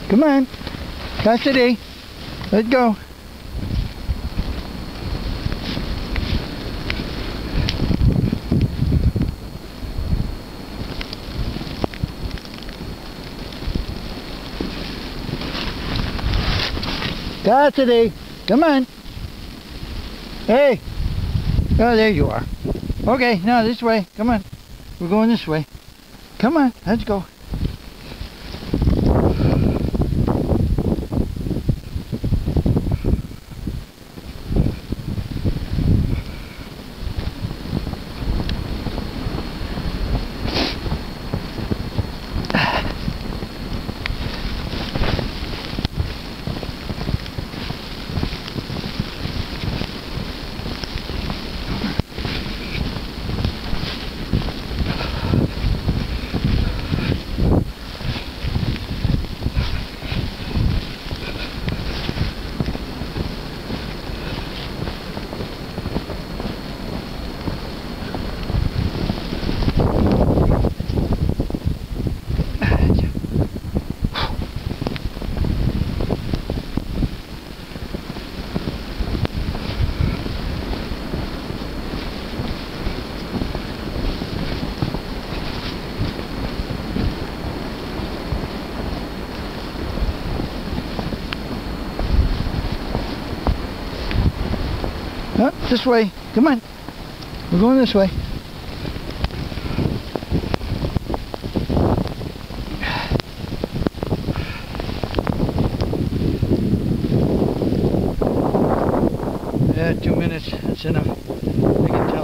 Come on. Cassidy. Let's go. Cassidy. Come on. Hey. Oh, there you are. Okay, now this way. Come on. We're going this way. Come on. Let's go. This way. Come on. We're going this way. Yeah, 2 minutes. That's enough. I can tell.